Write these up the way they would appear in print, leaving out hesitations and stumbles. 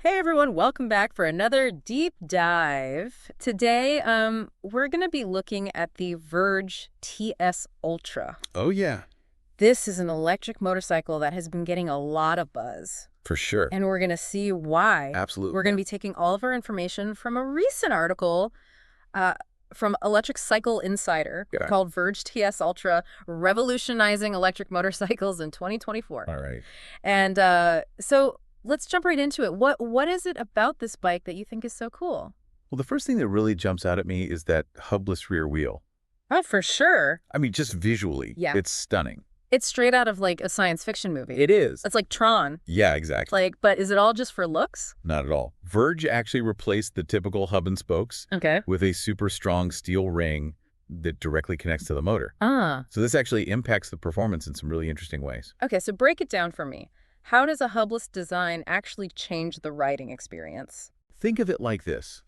Hey everyone, welcome back for another deep dive. Today, we're going to be looking at the Verge TS Ultra. Oh, yeah, This is an electric motorcycle that has been getting a lot of buzz, for sure. and we're going to see why. Absolutely. We're going to be taking all of our information from a recent article uh, from Electric Cycle Insider Yeah. called Verge TS Ultra, Revolutionizing Electric Motorcycles in 2024. All right. And so let's jump right into it. What is it about this bike that you think is so cool? Well, the first thing that really jumps out at me is that hubless rear wheel. Oh, for sure. I mean, just visually, Yeah. it's stunning. It's straight out of like a science fiction movie. It is. It's like Tron. Yeah, exactly. Like, but is it all just for looks? Not at all. Verge actually replaced the typical hub and spokes Okay. with a super strong steel ring that directly connects to the motor. Ah. So this actually impacts the performance in some really interesting ways. Okay, so break it down for me. How does a hubless design actually change the riding experience? Think of it like this.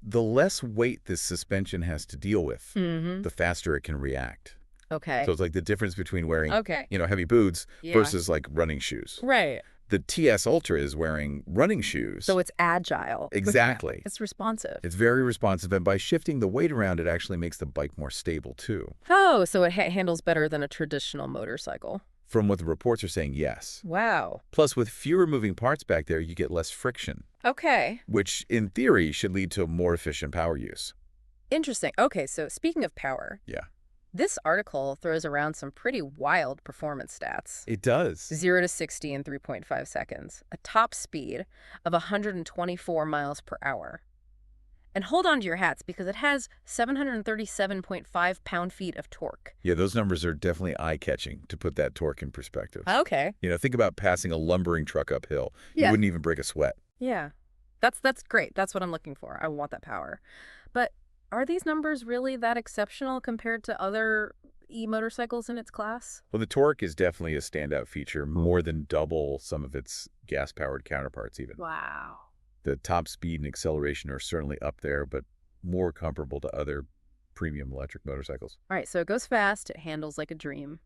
The less weight this suspension has to deal with, Mm-hmm. the faster it can react. Okay. So it's like the difference between wearing, Okay. heavy boots Yeah. versus like running shoes. Right. The TS Ultra is wearing running shoes. So it's agile. Exactly. It's responsive. It's very responsive, and by shifting the weight around, it actually makes the bike more stable, too. Oh, so it handles better than a traditional motorcycle. From what the reports are saying, yes. Wow. Plus, with fewer moving parts back there, you get less friction, Okay. which, in theory, should lead to more efficient power use. Interesting. Okay, so speaking of power, Yeah. this article throws around some pretty wild performance stats. It does. 0 to 60 in 3.5 seconds, a top speed of 124 miles per hour. And hold on to your hats because it has 737.5 pound-feet of torque. Yeah, those numbers are definitely eye-catching, to put that torque in perspective. Okay. Think about passing a lumbering truck uphill. Yeah. You wouldn't even break a sweat. Yeah. That's great. That's what I'm looking for. I want that power. But are these numbers really that exceptional compared to other e-motorcycles in its class? Well, the torque is definitely a standout feature, more than double some of its gas-powered counterparts even. Wow. The top speed and acceleration are certainly up there, but more comparable to other premium electric motorcycles. All right, so it goes fast, it handles like a dream.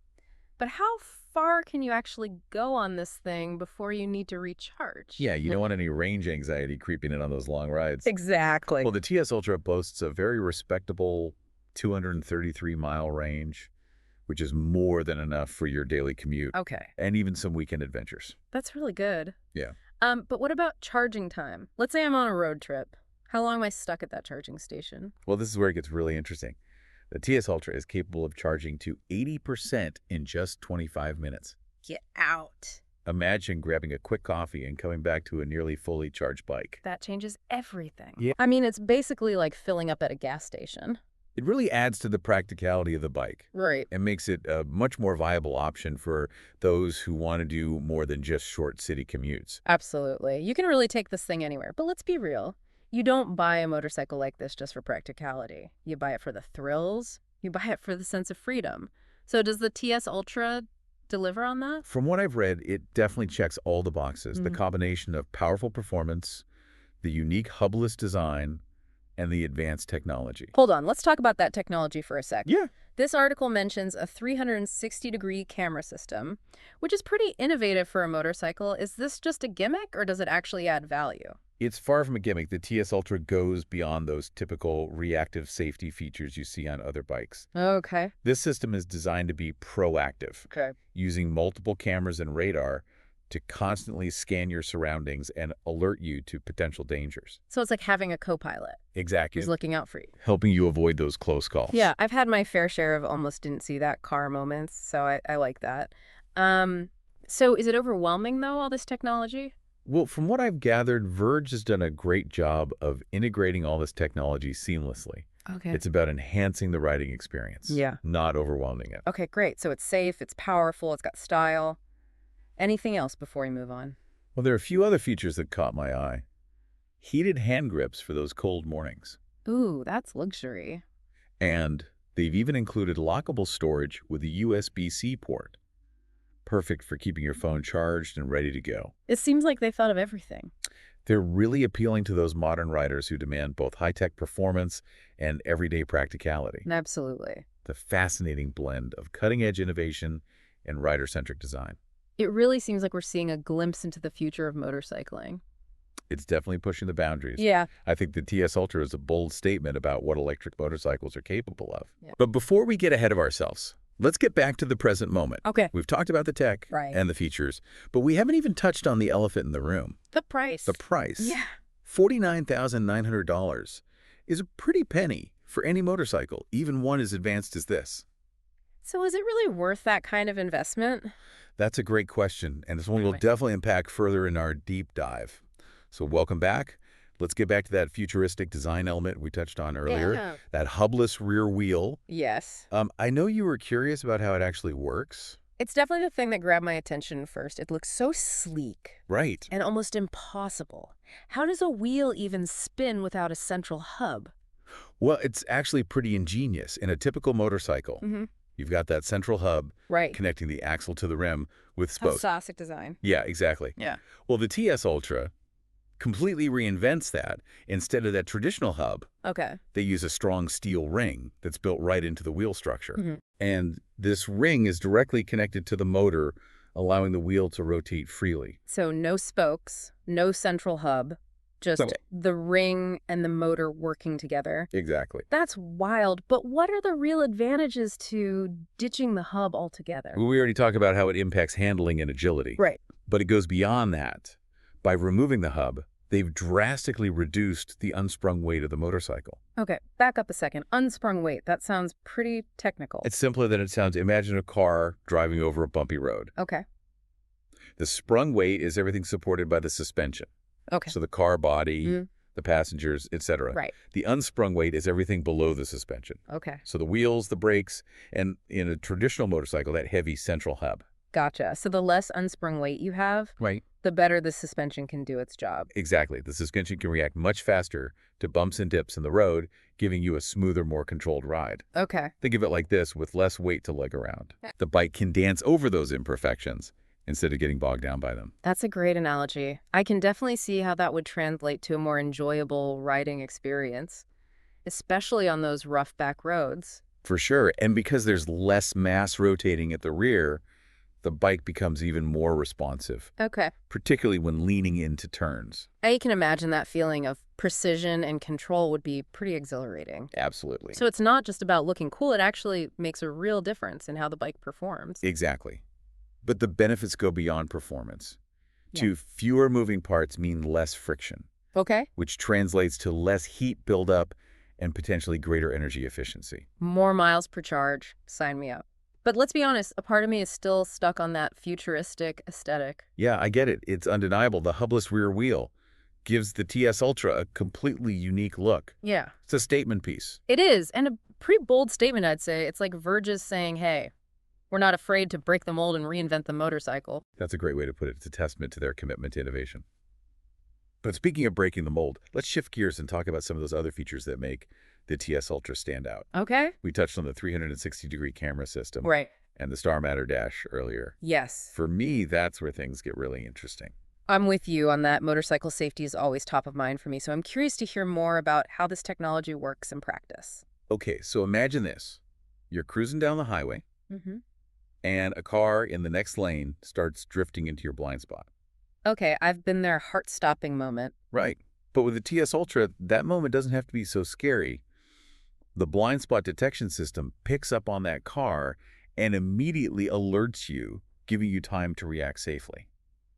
But how far can you actually go on this thing before you need to recharge? Yeah, you don't want any range anxiety creeping in on those long rides. Exactly. Well, the TS Ultra boasts a very respectable 233-mile range, which is more than enough for your daily commute. Okay, And even some weekend adventures. that's really good. Yeah. But what about charging time? Let's say I'm on a road trip. How long am I stuck at that charging station? Well, this is where it gets really interesting. The TS Ultra is capable of charging to 80% in just 25 minutes. Get out. Imagine grabbing a quick coffee and coming back to a nearly fully charged bike. That changes everything. Yeah. I mean, it's basically like filling up at a gas station. It really adds to the practicality of the bike Right. and makes it a much more viable option for those who want to do more than just short city commutes. Absolutely. You can really take this thing anywhere. But let's be real. You don't buy a motorcycle like this just for practicality. You buy it for the thrills. You buy it for the sense of freedom. So does the TS Ultra deliver on that? From what I've read, it definitely checks all the boxes. The Mhm. combination of powerful performance, the unique hubless design, and the advanced technology. Hold on. Let's talk about that technology for a sec. Yeah. This article mentions a 360-degree camera system, which is pretty innovative for a motorcycle. Is this just a gimmick or does it actually add value? It's far from a gimmick. The TS Ultra goes beyond those typical reactive safety features you see on other bikes. Okay. This system is designed to be proactive, Okay. using multiple cameras and radar to constantly scan your surroundings and alert you to potential dangers. So it's like having a co-pilot Exactly. who's looking out for you. Helping you avoid those close calls. Yeah, I've had my fair share of almost didn't see that car moments, so I like that. So is it overwhelming, though, all this technology? Well, from what I've gathered, Verge has done a great job of integrating all this technology seamlessly. Okay. It's about enhancing the riding experience, Yeah. not overwhelming it. Okay, great. So it's safe, it's powerful, it's got style. Anything else before we move on? Well, there are a few other features that caught my eye. Heated hand grips for those cold mornings. Ooh, that's luxury. And they've even included lockable storage with a USB-C port. Perfect for keeping your phone charged and ready to go. It seems like they thought of everything. They're really appealing to those modern riders who demand both high-tech performance and everyday practicality. Absolutely. The fascinating blend of cutting-edge innovation and rider-centric design. It really seems like we're seeing a glimpse into the future of motorcycling. It's definitely pushing the boundaries. Yeah. I think the TS Ultra is a bold statement about what electric motorcycles are capable of. Yeah. But before we get ahead of ourselves, let's get back to the present moment. Okay. We've talked about the tech Right. and the features, but we haven't even touched on the elephant in the room. The price. The price. Yeah. $49,900 is a pretty penny for any motorcycle, even one as advanced as this. So is it really worth that kind of investment? That's a great question, and it's one we'll Really? definitely unpack further in our deep dive. So welcome back. Let's get back to that futuristic design element we touched on earlier, Yeah. that hubless rear wheel. Yes. I know you were curious about how it actually works. It's definitely the thing that grabbed my attention first. It looks so sleek Right. and almost impossible. How does a wheel even spin without a central hub? Well, it's actually pretty ingenious. In a typical motorcycle, Mm-hmm. you've got that central hub Right. connecting the axle to the rim with How spokes. classic design. Yeah, exactly. Yeah. Well, the TS Ultra completely reinvents that. Instead of that traditional hub, Okay. they use a strong steel ring that's built right into the wheel structure. Mm-hmm. And this ring is directly connected to the motor, allowing the wheel to rotate freely. So no spokes, no central hub, just So- the ring and the motor working together. Exactly. That's wild. But what are the real advantages to ditching the hub altogether? We already talked about how it impacts handling and agility. Right. But it goes beyond that. By removing the hub, they've drastically reduced the unsprung weight of the motorcycle. Okay, back up a second. Unsprung weight. That sounds pretty technical. It's simpler than it sounds. Imagine a car driving over a bumpy road. Okay. The sprung weight is everything supported by the suspension. Okay. So the car body, Mhm. the passengers, etc. Right. The unsprung weight is everything below the suspension. Okay. So the wheels, the brakes, and in a traditional motorcycle, that heavy central hub. Gotcha. So the less unsprung weight you have, Right. the better the suspension can do its job. Exactly. The suspension can react much faster to bumps and dips in the road, giving you a smoother, more controlled ride. Okay. Think of it like this, with less weight to lug around. Yeah. The bike can dance over those imperfections instead of getting bogged down by them. That's a great analogy. I can definitely see how that would translate to a more enjoyable riding experience, especially on those rough back roads. For sure. And because there's less mass rotating at the rear, the bike becomes even more responsive, Okay. particularly when leaning into turns. I can imagine that feeling of precision and control would be pretty exhilarating. Absolutely. So it's not just about looking cool, it actually makes a real difference in how the bike performs. Exactly. But the benefits go beyond performance. Yeah. To fewer moving parts mean less friction, Okay. which translates to less heat buildup and potentially greater energy efficiency. More miles per charge. Sign me up. But let's be honest, a part of me is still stuck on that futuristic aesthetic. Yeah, I get it. It's undeniable. The hubless rear wheel gives the TS Ultra a completely unique look. Yeah. It's a statement piece. It is, and a pretty bold statement, I'd say. It's like Verge's saying, hey, we're not afraid to break the mold and reinvent the motorcycle. That's a great way to put it. It's a testament to their commitment to innovation. But speaking of breaking the mold, let's shift gears and talk about some of those other features that make the TS Ultra stand out. Okay. We touched on the 360-degree camera system Right. and the Star Matter dash earlier. Yes. For me, that's where things get really interesting. I'm with you on that. Motorcycle safety is always top of mind for me, so I'm curious to hear more about how this technology works in practice. Okay, so imagine this. You're cruising down the highway, Mm-hmm. and a car in the next lane starts drifting into your blind spot. Okay, I've been there, heart-stopping moment. Right. But with the TS Ultra, that moment doesn't have to be so scary. The blind spot detection system picks up on that car and immediately alerts you, giving you time to react safely.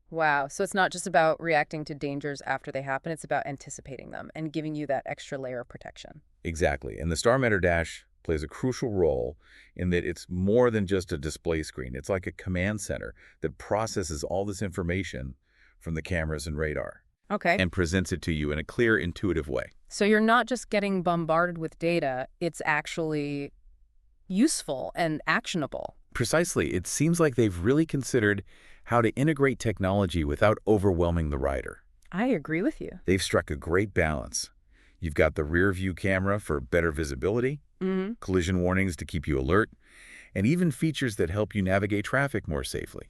Wow, so it's not just about reacting to dangers after they happen, it's about anticipating them and giving you that extra layer of protection. Exactly. And the Star Matter dash plays a crucial role in that it's more than just a display screen. It's like a command center that processes all this information from the cameras and radar Okay. and presents it to you in a clear, intuitive way. So you're not just getting bombarded with data, it's actually useful and actionable. Precisely. It seems like they've really considered how to integrate technology without overwhelming the rider. I agree with you. They've struck a great balance. You've got the rear view camera for better visibility, Mm-hmm. collision warnings to keep you alert, and even features that help you navigate traffic more safely.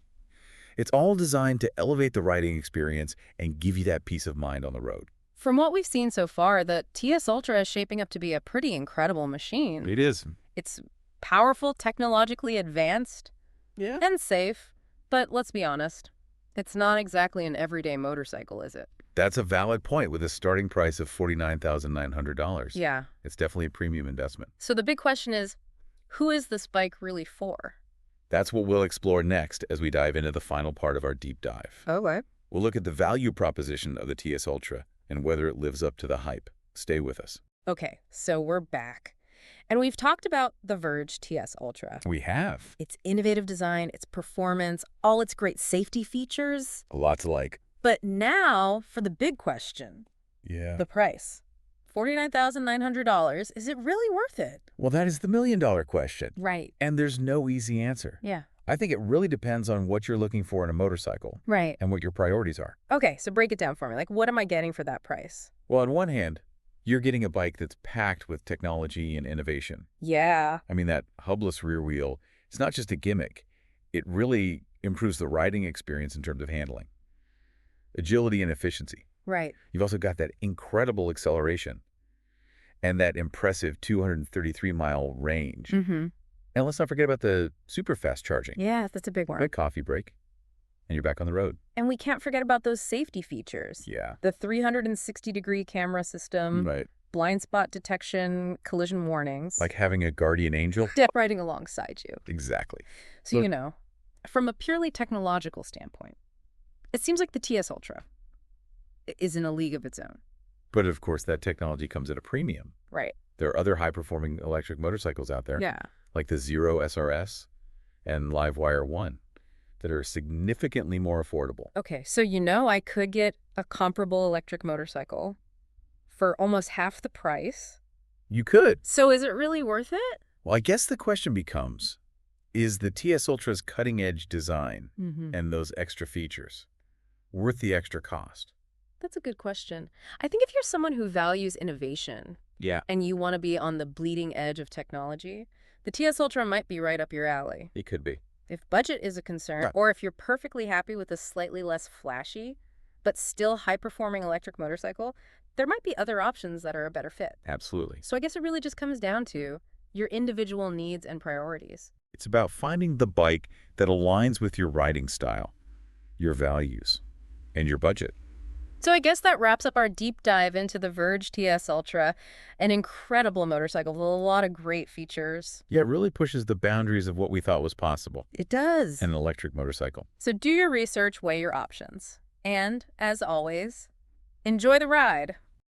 It's all designed to elevate the riding experience and give you that peace of mind on the road. From what we've seen so far, the TS Ultra is shaping up to be a pretty incredible machine. It is. It's powerful, technologically advanced, Yeah. and safe. But let's be honest, it's not exactly an everyday motorcycle, is it? That's a valid point with a starting price of $49,900. Yeah. It's definitely a premium investment. So the big question is, who is this bike really for? That's what we'll explore next as we dive into the final part of our deep dive. Okay. We'll look at the value proposition of the TS Ultra and whether it lives up to the hype. Stay with us. Okay, so we're back. And we've talked about the Verge TS Ultra. We have. Its innovative design, its performance, all its great safety features. A lot to like. But now for the big question, Yeah. the price. $49,900. Is it really worth it? Well, that is the million-dollar question. Right. And there's no easy answer. Yeah. I think it really depends on what you're looking for in a motorcycle Right. and what your priorities are. Okay, so break it down for me. Like, what am I getting for that price? Well, on one hand, you're getting a bike that's packed with technology and innovation. Yeah. I mean, that hubless rear wheel, it's not just a gimmick. It really improves the riding experience in terms of handling, agility, and efficiency. Right. You've also got that incredible acceleration and that impressive 233-mile range. Mm-hmm. And let's not forget about the super fast charging. Yeah, that's a big one. Quick coffee break, and you're back on the road. And we can't forget about those safety features. Yeah. The 360-degree camera system, Right. blind spot detection, collision warnings. Like having a guardian angel. Riding alongside you. Exactly. So, Look- you know, from a purely technological standpoint, it seems like the TS Ultra is in a league of its own. But of course, that technology comes at a premium. Right. There are other high-performing electric motorcycles out there, Yeah. like the Zero SRS and Livewire 1, that are significantly more affordable. Okay, so you know I could get a comparable electric motorcycle for almost half the price. You could. So is it really worth it? Well, I guess the question becomes, is the TS Ultra's cutting-edge design Mm-hmm. and those extra features worth the extra cost? That's a good question. I think if you're someone who values innovation Yeah. and you want to be on the bleeding edge of technology, the TS Ultra might be right up your alley. It could be. If budget is a concern, Right. or if you're perfectly happy with a slightly less flashy, but still high-performing electric motorcycle, there might be other options that are a better fit. Absolutely. So I guess it really just comes down to your individual needs and priorities. It's about finding the bike that aligns with your riding style, your values, and your budget. So I guess that wraps up our deep dive into the Verge TS Ultra, an incredible motorcycle with a lot of great features. Yeah, it really pushes the boundaries of what we thought was possible It does. in an electric motorcycle. So do your research, weigh your options. And, as always, enjoy the ride.